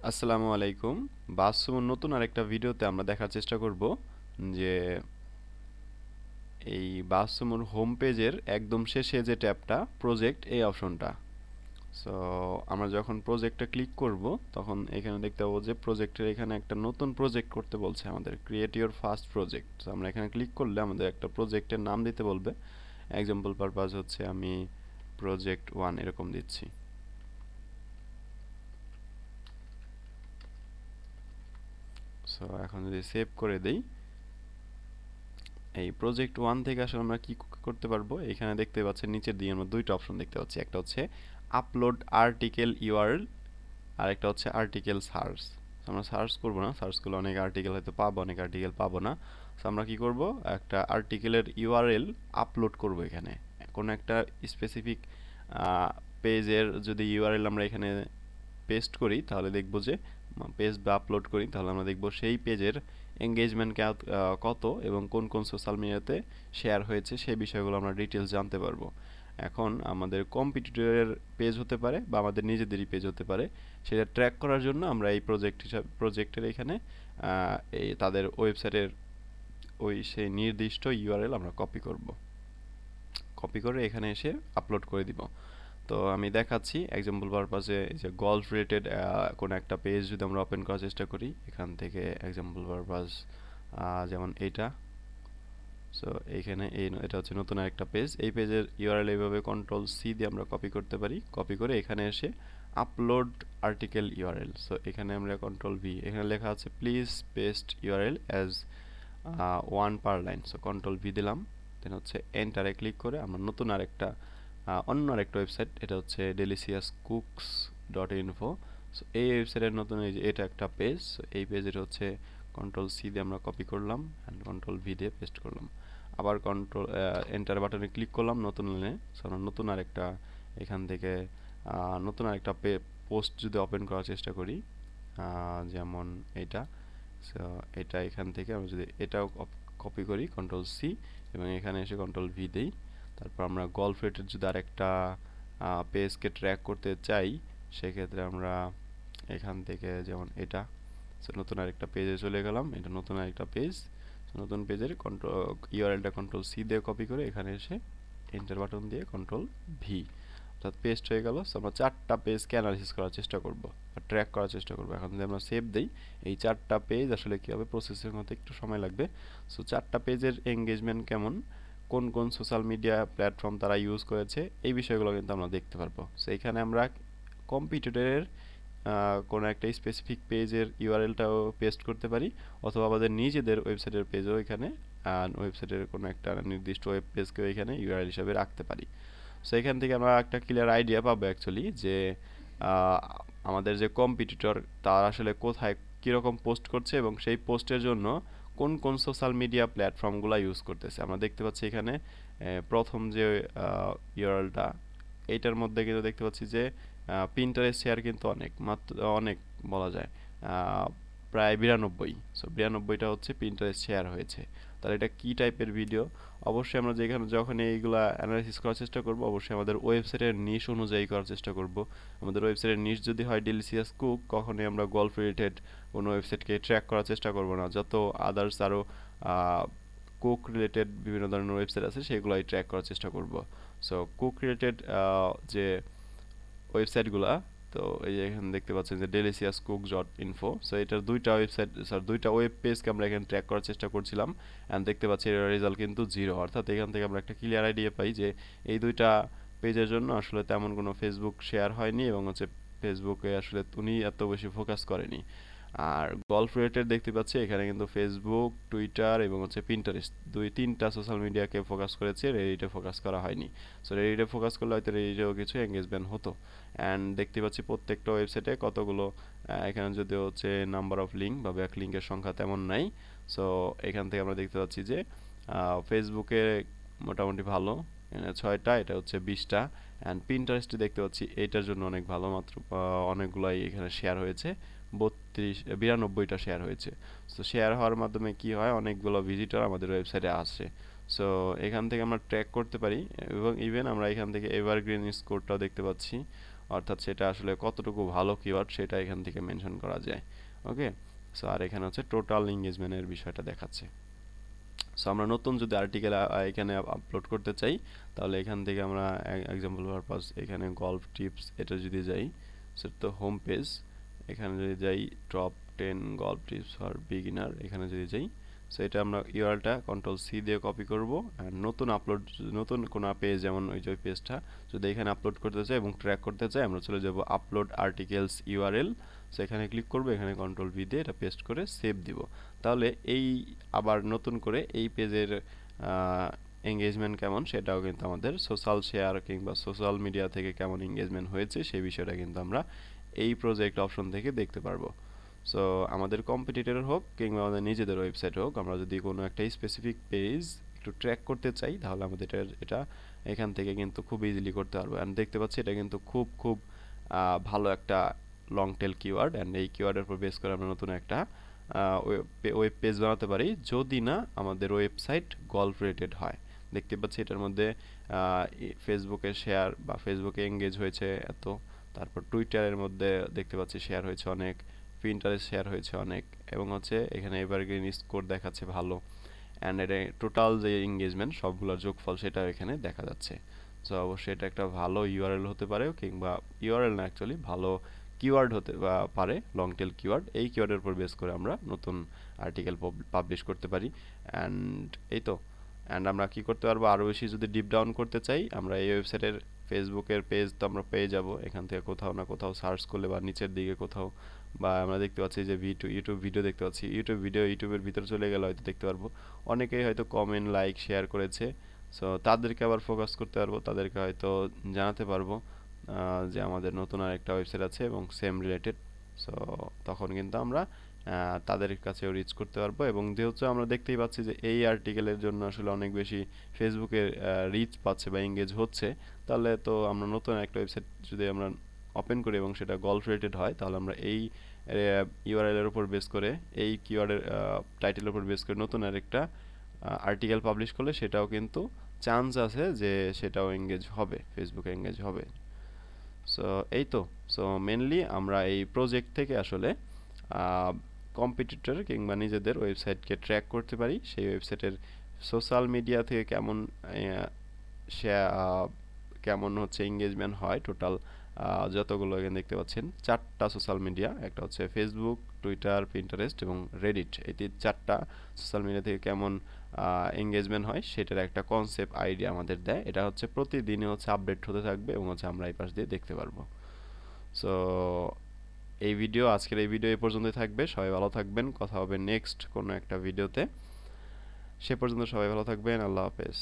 আসসালামু আলাইকুম। BuzzSumoর নতুন আরেকটা ভিডিওতে আমরা দেখার চেষ্টা করব যে এই BuzzSumoর হোম পেজের একদম শেষে যে ট্যাবটা প্রজেক্ট এই অপশনটা। সো আমরা যখন প্রজেক্টে ক্লিক করব তখন এখানে দেখতে পাবো যে প্রজেক্টের এখানে একটা নতুন প্রজেক্ট করতে বলছে আমাদের create your first project. So আমরা এখানে ক্লিক করলে আমাদের একটা প্রজেক্টের নাম দিতে বলবে। এক্সাম্পল পারপাস হচ্ছে আমি প্রজেক্ট 1 এরকম দিচ্ছি। সো এখন যদি সেভ করে দেই, এই প্রজেক্ট 1 থেকে আসলে আমরা কি করতে পারবো, এখানে দেখতে পাচ্ছেন নিচের দিকে আমরা দুইটা অপশন দেখতে পাচ্ছি। একটা হচ্ছে আপলোড আর্টিকেল ইউআরএল আর একটা হচ্ছে আর্টিকেল সার্চ। আমরা সার্চ করব না, সার্চ করলে অনেক আর্টিকেল হয়তো পাবো, অনেক আর্টিকেল পাবো না। সো আমরা কি করব, একটা আর্টিকেলের ইউআরএল আপলোড করব এখানে। কোনো একটা স্পেসিফিক পেজের যদি ইউআরএল আমরা এখানে পেস্ট করি তাহলে দেখব যে পেজ বা আপলোড করি তাহলে আমরা দেখব সেই পেজের এঙ্গেজমেন্ট কত এবং কোন কোন সোশ্যাল মিডিয়াতে শেয়ার হয়েছে সেই বিষয়গুলো আমরা ডিটেলস জানতে পারবো। এখন আমাদের কম্পিটিটরের পেজ হতে পারে বা আমাদের নিজেদেরই পেজ হতে পারে, সেটা ট্র্যাক করার জন্য আমরা এই প্রজেক্টের এখানে এই তাদের ওয়েবসাইটের সেই নির্দিষ্ট ইউআরএল আমরা কপি করব। কপি করে এখানে এসে আপলোড করে দিব। তো আমি দেখাচ্ছি এক্সাম্পল পারপাসে, যে গলফ রিলেটেড কোনো একটা পেজ যদি আমরা ওপেন করার চেষ্টা করি এখান থেকে এক্সাম্পল পারপাস, যেমন এইটা। সো এইখানে এটা হচ্ছে নতুন আরেকটা পেজ। এই পেজের ইউআরএল এইভাবে কন্ট্রোল সি দিয়ে আমরা কপি করতে পারি। কপি করে এখানে এসে আপলোড আর্টিকেল ইউআরএল। সো এখানে আমরা কন্ট্রোল ভি, এখানে লেখা আছে please paste URL as one per line. So control V দিলাম, দেন হচ্ছে এন্টারে ক্লিক করে আমরা নতুন আরেকটা অন্য আরেকটা ওয়েবসাইট, এটা হচ্ছে delicious.cooks.info। সো এই ওয়েবসাইটের নতুন এই যে এটা একটা পেজ। সো এই পেজের হচ্ছে কন্ট্রোল সি দিয়ে আমরা কপি করলাম অ্যান্ড কন্ট্রোল ভি দিয়ে পেস্ট করলাম। আবার কন্ট্রোল এন্টার বাটনে ক্লিক করলাম নতুন লাইনে। সো আমরা নতুন আরেকটা এখান থেকে নতুন আরেকটা পোস্ট যদি ওপেন করার চেষ্টা করি, যেমন এটা। সো এটা এখান থেকে আমরা যদি এটাও কপি করি কন্ট্রোল সি এবং এখানে এসে কন্ট্রোল ভি দেই, তারপর আমরা গলফ রেটের যদি আরেকটা পেজকে ট্র্যাক করতে চাই সেক্ষেত্রে আমরা এখান থেকে যেমন এটা। সো নতুন আরেকটা পেজে চলে গেলাম, এটা নতুন আরেকটা পেজ। নতুন পেজের ইউআরএলটা কন্ট্রোল সি দিয়ে কপি করে এখানে এসে এন্টার বাটন দিয়ে কন্ট্রোল ভি, অর্থাৎ পেস্ট হয়ে গেল। সো আমরা চারটা পেজকে অ্যানালাইসিস করার চেষ্টা করব বা ট্র্যাক করার চেষ্টা করব। এখন যদি আমরা সেভ দেই, এই চারটা পেজ আসলে কী হবে, প্রসেসিং হতে একটু সময় লাগবে। সো চারটা পেজের এঙ্গেজমেন্ট কেমন, কোন কোন সোশ্যাল মিডিয়া প্ল্যাটফর্ম তারা ইউজ করেছে, এই বিষয়গুলো কিন্তু আমরা দেখতে পারবো। সো এখানে আমরা কম্পিটিটরের কোনো একটা স্পেসিফিক পেজের ইউআরএলটাও পেস্ট করতে পারি, অথবা আমাদের নিজেদের ওয়েবসাইটের পেজও এখানে ওয়েবসাইটের কোনো একটা নির্দিষ্ট ওয়েব পেজকেও এখানে ইউআরএল হিসাবে রাখতে পারি। সো এখান থেকে আমরা একটা ক্লিয়ার আইডিয়া পাবো অ্যাকচুয়ালি যে আহ, আমাদের যে কম্পিটিটর তার আসলে কোথায় কীরকম পোস্ট করছে এবং সেই পোস্টের জন্য কোন কোন সোশ্যাল মিডিয়া প্ল্যাটফর্মগুলো ইউজ করতেছে। আমরা দেখতে পাচ্ছি এখানে প্রথম যে ইউআরএলটা, এইটার মধ্যে কিন্তু দেখতে পাচ্ছি যে পিন্টারেস্ট শেয়ার কিন্তু অনেক, মাত্র অনেক বলা যায় প্রায় 92। সো 92টা হচ্ছে পিন্টারেস্ট শেয়ার হয়েছে। তাহলে এটা কী টাইপের ভিডিও, অবশ্যই আমরা যেখানে যখন এইগুলা অ্যানালাইসিস করার চেষ্টা করব অবশ্যই আমাদের ওয়েবসাইটের নিশ অনুযায়ী করার চেষ্টা করব। আমাদের ওয়েবসাইটের নিশ যদি হয় ডেলিসিয়াস কুক, কখনোই আমরা গল্ফ রিলেটেড কোনো ওয়েবসাইটকে ট্র্যাক করার চেষ্টা করব না। যত আদার্স আরও কুক রিলেটেড বিভিন্ন ধরনের ওয়েবসাইট আছে সেগুলোই ট্র্যাক করার চেষ্টা করব। সো কুক রিলেটেড যে ওয়েবসাইটগুলা, তো এই যে এখানে দেখতে পাচ্ছেন যে delicious.cook.info। সো এটার দুইটা ওয়েবসাইট, দুইটা ওয়েব পেজকে আমরা এখানে ট্র্যাক করার চেষ্টা করছিলাম অ্যান্ড দেখতে পাচ্ছি এর রেজাল্ট কিন্তু জিরো। অর্থাৎ এখান থেকে আমরা একটা ক্লিয়ার আইডিয়া পাই যে এই দুইটা পেজের জন্য আসলে তেমন কোনো ফেসবুক শেয়ার হয়নি এবং হচ্ছে ফেসবুকে আসলে উনি এত বেশি ফোকাস করেনি। আর গল্ফ রিলেটেড দেখতে পাচ্ছি এখানে কিন্তু ফেসবুক, টুইটার এবং হচ্ছে পিন্টারেস্ট, দুই তিনটা সোশ্যাল মিডিয়াকে ফোকাস করেছে, রেডিটে ফোকাস করা হয়নি। সো রেডিটে ফোকাস করলে হয়তো রেডিটেও কিছু এঙ্গেজমেন্ট হতো। অ্যান্ড দেখতে পাচ্ছি প্রত্যেকটা ওয়েবসাইটে কতগুলো, এখানে যদি হচ্ছে নাম্বার অফ লিঙ্ক বা ব্যাক লিঙ্কের সংখ্যা তেমন নাই। সো এখান থেকে আমরা দেখতে পাচ্ছি যে ফেসবুকে মোটামুটি ভালো, 6টা, এটা হচ্ছে 20টা। অ্যান্ড পিন্টারেস্টে দেখতে পাচ্ছি এইটার জন্য অনেক ভালো, মাত্র অনেকগুলাই এখানে শেয়ার হয়েছে, 92টা শেয়ার হয়েছে। সো শেয়ার হওয়ার মাধ্যমে কি হয়, অনেকগুলো ভিজিটর আমাদের ওয়েবসাইটে আসে। সো এখান থেকে আমরা ট্র্যাক করতে পারি এবং ইভেন আমরা এখান থেকে এভারগ্রিন স্কোরটাও দেখতে পাচ্ছি, অর্থাৎ সেটা আসলে কতটুকু ভালো কিওয়ার্ড সেটা এখান থেকে মেনশন করা যায়। ওকে, সো আর এখানে হচ্ছে টোটাল এঙ্গেজমেন্টের বিষয়টা দেখাচ্ছে। সো আমরা নতুন যদি আর্টিকেল এখানে আপলোড করতে চাই, তাহলে এখান থেকে আমরা এক্সাম্পল পারপাস এখানে গল্ফ টিপস এটা যদি যাই, সেটা তো হোম পেজ, এখানে যদি যাই top 10 golf tips for beginner, এখানে যদি যাই, সো এটা আমরা ইউআরএলটা কন্ট্রোল সি দিয়ে কপি করব, আর নতুন আপলোড, নতুন কোনো পেজ যেমন ওই যে পেজটা যদি এখানে আপলোড করতে চাই এবং ট্র্যাক করতে চাই, আমরা চলে যাব আপলোড আর্টিকেলস ইউআরএল, সো এখানে ক্লিক করব, এখানে কন্ট্রোল ভি দিয়ে এটা পেস্ট করে সেভ দিব। তাহলে এই আবার নতুন করে এই পেজের এঙ্গেজমেন্ট কেমন সেটাও কিন্তু আমাদের সোশ্যাল শেয়ার কিংবা সোশ্যাল মিডিয়া থেকে কেমন এঙ্গেজমেন্ট হয়েছে সেই বিষয়টা কিন্তু আমরা এই প্রজেক্ট অপশন থেকে দেখতে পারবো। সো আমাদের কম্পিটিটরের হোক কিংবা আমাদের নিজেদের ওয়েবসাইট হোক, আমরা যদি কোনো একটা স্পেসিফিক পেজ একটু ট্র্যাক করতে চাই, তাহলে আমাদের এটা এখান থেকে কিন্তু খুব ইজিলি করতে পারবো। অ্যান্ড দেখতে পাচ্ছি এটা কিন্তু খুব খুব ভালো একটা লং টেল কিওয়ার্ড, অ্যান্ড এই কিওয়ার্ডের উপর বেস করে আমরা নতুন একটা ওয়েব পেজ বানাতে পারি, যদি না আমাদের ওয়েবসাইট গল্ফ রেটেড হয়। দেখতে পাচ্ছি এটার মধ্যে ফেসবুকে শেয়ার বা ফেসবুকে এঙ্গেজ হয়েছে এত, তারপর টুইটারের মধ্যে দেখতে পাচ্ছি শেয়ার হয়েছে অনেক, পিন্টারেস্ট শেয়ার হয়েছে অনেক, এবং হচ্ছে এখানে এভারগ্রিন স্কোর দেখাচ্ছে ভালো, অ্যান্ড এটা টোটাল যে এঙ্গেজমেন্ট সবগুলোর যোগফল সেটা এখানে দেখা যাচ্ছে। সো অবশ্যই এটা একটা ভালো ইউআরএল হতে পারে, কিংবা ইউআরএল না, অ্যাকচুয়ালি ভালো কিওয়ার্ড হতে পারে, লং টেল কিওয়ার্ড। এই কিওয়ার্ডের উপর বেস করে আমরা নতুন আর্টিকেল পাবলিশ করতে পারি। অ্যান্ড এই তো, অ্যান্ড আমরা কি করতে পারবো, আরও বেশি যদি ডিপ ডাউন করতে চাই, আমরা এই ওয়েবসাইটের ফেসবুকের পেজ তো আমরা পেয়ে যাব, এখান থেকে কোথাও না কোথাও সার্চ করলে বা নিচের দিকে কোথাও, বা আমরা দেখতে পাচ্ছি যে ইউটিউব ভিডিও দেখতে পাচ্ছি, ইউটিউবের ভিতরে চলে গেলে হয়তো দেখতে পারবো অনেকেই হয়তো কমেন্ট লাইক শেয়ার করেছে। সো তাদেরকে আবার ফোকাস করতে পারবো, তাদেরকে হয়তো জানাতে পারবো যে আমাদের নতুন আরেকটা ওয়েবসাইট আছে এবং সেম রিলেটেড। সো তখন কিন্তু আমরা তাদের কাছেও রিচ করতে পারবো, এবং যেহেতু আমরা দেখতেই পাচ্ছি যে এই আর্টিকেলের জন্য আসলে অনেক বেশি ফেসবুকে রিচ পাচ্ছে বা এঙ্গেজ হচ্ছে, তাহলে তো আমরা নতুন একটা ওয়েবসাইট যদি আমরা ওপেন করি এবং সেটা গল্ফ রিলেটেড হয়, তাহলে আমরা এই ইউআরএল এর উপর বেস করে, এই কিওয়ার্ডের টাইটেলের উপর বেস করে নতুন আরেকটা আর্টিকেল পাবলিশ করলে সেটাও কিন্তু চান্স আছে যে সেটাও এঙ্গেজ হবে, ফেসবুকে এঙ্গেজ হবে। সো এই তো, সো মেনলি আমরা এই প্রজেক্ট থেকে আসলে কম্পিটিটর কিংবা নিজেদের ওয়েবসাইটকে ট্র্যাক করতে পারি, সেই ওয়েবসাইটের সোশ্যাল মিডিয়া থেকে কেমন কেমন হচ্ছে এঙ্গেজমেন্ট হয়। টোটাল যতগুলো এখানে দেখতে পাচ্ছেন 4টা সোশ্যাল মিডিয়া, একটা হচ্ছে ফেসবুক, টুইটার, পিন্টারেস্ট এবং রেডিট, এই 4টা সোশ্যাল মিডিয়া থেকে কেমন এঙ্গেজমেন্ট হয় সেটার একটা কনসেপ্ট আইডিয়া আমাদের দেয়। এটা হচ্ছে প্রতিদিনই হচ্ছে আপডেট হতে থাকবে এবং হচ্ছে আমরা এই পাশ দিয়ে দেখতে পারবো। সো আজকের এই ভিডিও এই পর্যন্তই থাকবে। সবাই ভালো থাকবেন, কথা হবে নেক্সট কোনো একটা ভিডিওতে। সে পর্যন্ত সবাই ভালো থাকবেন, আল্লাহ হাফেজ।